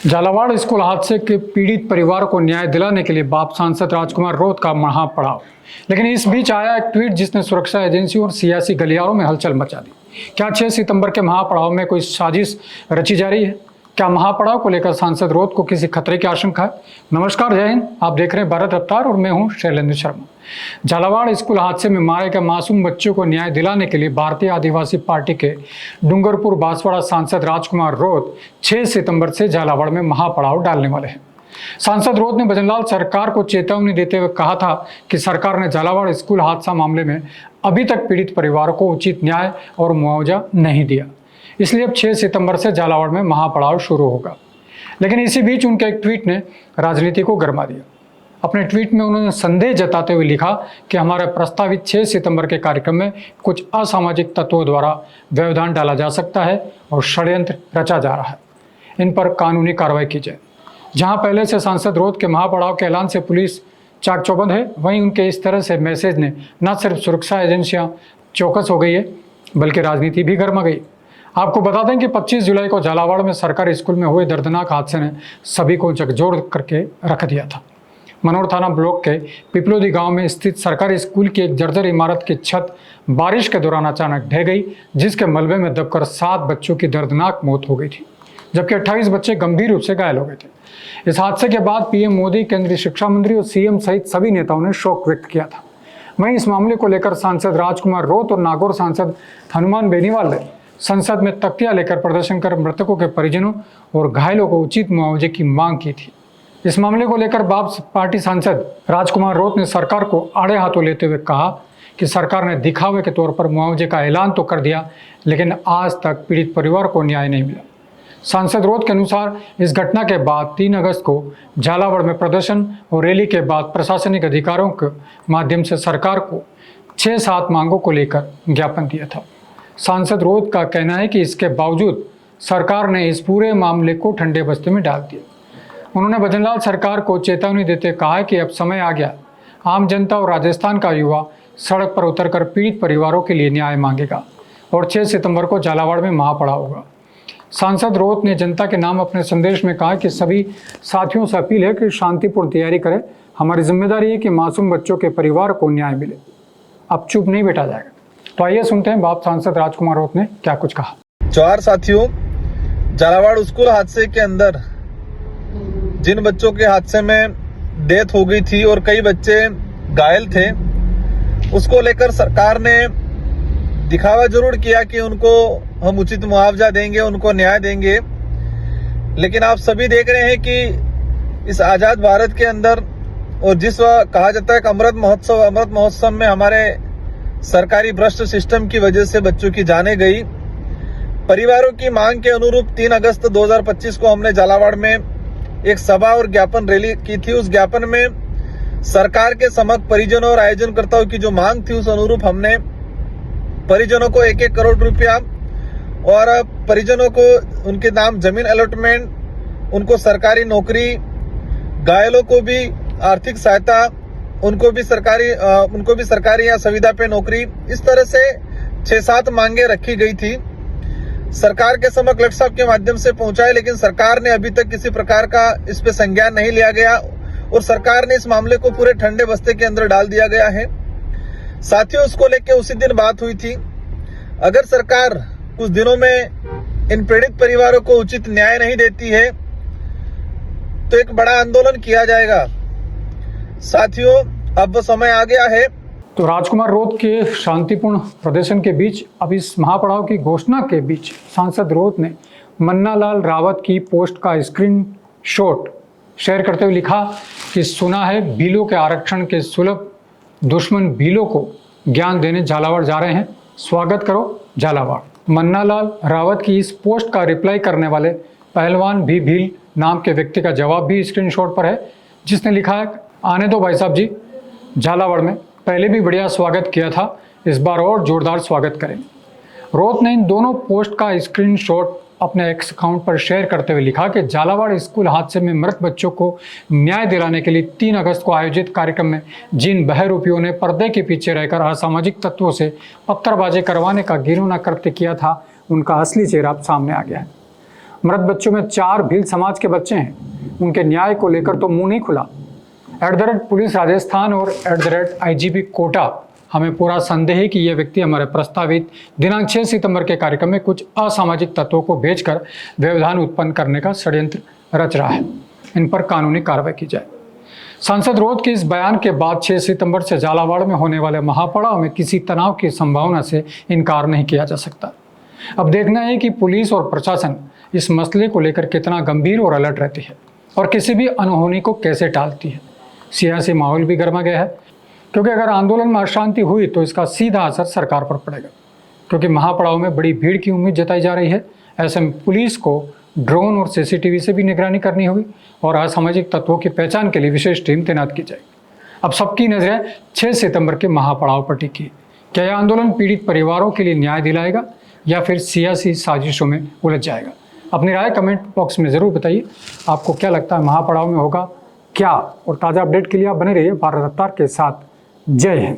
Jhalawar school हादसे के पीड़ित परिवार को न्याय दिलाने के लिए बाप सांसद राजकुमार रोत का महापड़ाव। लेकिन इस बीच आया एक ट्वीट जिसने सुरक्षा एजेंसियों और सियासी गलियारों में हलचल मचा दी। क्या 6 सितंबर के महापड़ाव में कोई साजिश रची जा रही है? क्या महापड़ाव को लेकर सांसद रोत को किसी खतरे की आशंका है? नमस्कार, जय हिंद। आप देख रहे हैं भारत रफ्तार और मैं हूं शैलेंद्र शर्मा। झालावाड़ स्कूल हादसे में मारे गए मासूम बच्चों को न्याय दिलाने के लिए भारतीय आदिवासी पार्टी के डूंगरपुर बांसवाड़ा सांसद राजकुमार रोत 6 सितंबर से झालावाड़ में महापड़ाव डालने वाले हैं। सांसद रोत ने भजनलाल सरकार को चेतावनी देते हुए कहा था कि सरकार ने झालावाड़ स्कूल हादसा मामले में अभी तक पीड़ित परिवारों को उचित न्याय और मुआवजा नहीं दिया, इसलिए अब 6 सितंबर से झालावाड़ में महापड़ाव शुरू होगा। लेकिन इसी बीच उनके एक ट्वीट ने राजनीति को गरमा दिया। अपने ट्वीट में उन्होंने संदेह जताते हुए लिखा कि हमारे प्रस्तावित 6 सितंबर के कार्यक्रम में कुछ असामाजिक तत्वों द्वारा व्यवधान डाला जा सकता है और षड्यंत्र रचा जा रहा है। इन पर कानूनी कार्रवाई की जाए। जहां पहले से सांसद रोत के महापड़ाव के ऐलान से पुलिस चाक चौबंद है, वहीं उनके इस तरह से मैसेज ने न सिर्फ सुरक्षा एजेंसियां चौकस हो गई है, बल्कि राजनीति भी गर्मा गई। आपको बता दें कि 25 जुलाई को झालावाड़ में सरकारी स्कूल में हुए दर्दनाक हादसे ने सभी को झकझोर करके रख दिया था। मनोर थाना ब्लॉक के पिपलोदी गांव में स्थित सरकारी स्कूल की एक जर्जर इमारत की छत बारिश के दौरान अचानक ढह गई, जिसके मलबे में दबकर 7 बच्चों की दर्दनाक मौत हो गई थी, जबकि 28 बच्चे गंभीर रूप से घायल हो गए थे। इस हादसे के बाद पीएम मोदी, केंद्रीय शिक्षा मंत्री और सीएम सहित सभी नेताओं ने शोक व्यक्त किया था। वहीं इस मामले को लेकर सांसद राजकुमार रोत और नागौर सांसद हनुमान बेनीवाल ने संसद में तख्तियां लेकर प्रदर्शन कर मृतकों के परिजनों और घायलों को उचित मुआवजे की मांग की थी। इस मामले को लेकर बाप पार्टी सांसद राजकुमार रोत ने सरकार को आड़े हाथों लेते हुए कहा कि सरकार ने दिखावे के तौर पर मुआवजे का ऐलान तो कर दिया, लेकिन आज तक पीड़ित परिवार को न्याय नहीं मिला। सांसद रोत के अनुसार इस घटना के बाद 3 अगस्त को झालावाड़ में प्रदर्शन और रैली के बाद प्रशासनिक अधिकारियों के माध्यम से सरकार को 6-7 मांगों को लेकर ज्ञापन दिया था। सांसद रोत का कहना है कि इसके बावजूद सरकार ने इस पूरे मामले को ठंडे बस्ते में डाल दिया। उन्होंने भजनलाल सरकार को चेतावनी देते कहा कि अब समय आ गया, आम जनता और राजस्थान का युवा सड़क पर उतरकर पीड़ित परिवारों के लिए न्याय मांगेगा और 6 सितंबर को झालावाड़ में महापड़ाव होगा। सांसद रोत ने जनता के नाम अपने संदेश में कहा कि सभी साथियों से अपील है कि शांतिपूर्ण तैयारी करें। हमारी जिम्मेदारी है कि मासूम बच्चों के परिवार को न्याय मिले। अब चुप नहीं बैठा जाएगा। तो आइए सुनते हैं बाप सांसद राजकुमार रोत ने क्या कुछ कहा। जवाहर साथियों, झालावाड़ स्कूल हादसे के अंदर जिन बच्चों के हादसे में डेथ हो गई थी और कई बच्चे घायल थे, उसको लेकर सरकार ने दिखावा जरूर किया कि उनको हम उचित मुआवजा देंगे, उनको न्याय देंगे। लेकिन आप सभी देख रहे हैं कि इस आजाद भारत के अंदर और जिस कहा जाता है कि अमृत महोत्सव में हमारे सरकारी भ्रष्ट सिस्टम की वजह से बच्चों की जाने गई। परिवारों की मांग के अनुरूप 3 अगस्त 2025 को हमने झालावाड़ में एक सभा और ज्ञापन रैली की थी। उस ज्ञापन में सरकार के समक्ष परिजनों और आयोजनकर्ताओं की जो मांग थी, उस अनुरूप हमने परिजनों को 1-1 करोड़ रुपया और परिजनों को उनके नाम जमीन अलॉटमेंट, उनको सरकारी नौकरी, घायलों को भी आर्थिक सहायता, उनको भी सरकारी या संविदा पे नौकरी, इस तरह से 6-7 मांगे रखी गई थी। सरकार के समक्ष कलेक्टर साहब के माध्यम से पहुंचाए, लेकिन सरकार ने अभी तक किसी प्रकार का इस पे संज्ञान नहीं लिया गया और सरकार ने इस मामले को पूरे ठंडे बस्ते के अंदर डाल दिया गया है। साथियों, उसको लेकर उसी दिन बात हुई थी। अगर सरकार कुछ दिनों में इन पीड़ित परिवारों को उचित न्याय नहीं देती है तो एक बड़ा आंदोलन किया जाएगा। साथियों, अब समय आ गया है। तो राजकुमार रोत के शांतिपूर्ण प्रदर्शन के बीच अब इस महापड़ाव की घोषणा के बीच सांसद रोत ने मन्नालाल रावत की पोस्ट का स्क्रीनशॉट शेयर करते हुए लिखा कि सुना है भीलों के आरक्षण के सुलभ दुश्मन भीलों को ज्ञान देने झालावाड़ जा रहे हैं, स्वागत करो झालावाड़। मन्नालाल रावत की इस पोस्ट का रिप्लाई करने वाले पहलवान भी भील नाम के व्यक्ति का जवाब भी स्क्रीनशॉट पर है, जिसने लिखा है, आने दो भाई साहब जी, झालावाड़ में पहले भी बढ़िया स्वागत किया था, इस बार और जोरदार स्वागत करेंगे। रोत ने इन दोनों पोस्ट का स्क्रीनशॉट अपने एक्स अकाउंट पर शेयर करते हुए लिखा कि झालावाड़ स्कूल हादसे में मृत बच्चों को न्याय दिलाने के लिए 3 अगस्त को आयोजित कार्यक्रम में जिन बहरूपियों ने पर्दे के पीछे रहकर असामाजिक तत्वों से पत्थरबाजी करवाने का घिनौना कृत्य किया था, उनका असली चेहरा अब सामने आ गया है। मृत बच्चों में 4 भील समाज के बच्चे हैं। उनके न्याय को लेकर तो मुंह नहीं खुला। पुलिस राजस्थान और IGP कोटा हमें पूरा संदेह है कि यह व्यक्ति हमारे प्रस्तावित दिनांक 6 सितंबर के कार्यक्रम में कुछ असामाजिक तत्वों को भेजकर व्यवधान उत्पन्न करने का षड्यंत्र रच रहा है। इन पर कानूनी कार्रवाई की जाए। सांसद रोध के इस बयान के बाद 6 सितंबर से झालावाड़ में होने वाले महापड़ाव में किसी तनाव की संभावना से इनकार नहीं किया जा सकता। अब देखना है कि पुलिस और प्रशासन इस मसले को लेकर कितना गंभीर और अलर्ट रहती है और किसी भी अनहोनी को कैसे टालती है। सियासी माहौल भी गर्मा गया है, क्योंकि अगर आंदोलन में अशांति हुई तो इसका सीधा असर सरकार पर पड़ेगा, क्योंकि महापड़ाव में बड़ी भीड़ की उम्मीद जताई जा रही है। ऐसे में पुलिस को ड्रोन और CCTV से भी निगरानी करनी होगी और असामाजिक तत्वों की पहचान के लिए विशेष टीम तैनात की जाएगी। अब सबकी नजरें 6 सितंबर के महापड़ाव पर टिकी। क्या यह आंदोलन पीड़ित परिवारों के लिए न्याय दिलाएगा या फिर सियासी साजिशों में उलझ जाएगा? अपनी राय कमेंट बॉक्स में ज़रूर बताइए। आपको क्या लगता है, महापड़ाव में होगा क्या? और ताज़ा अपडेट के लिए आप बने रहिए भारत रफ्तार के साथ। जय हिंद।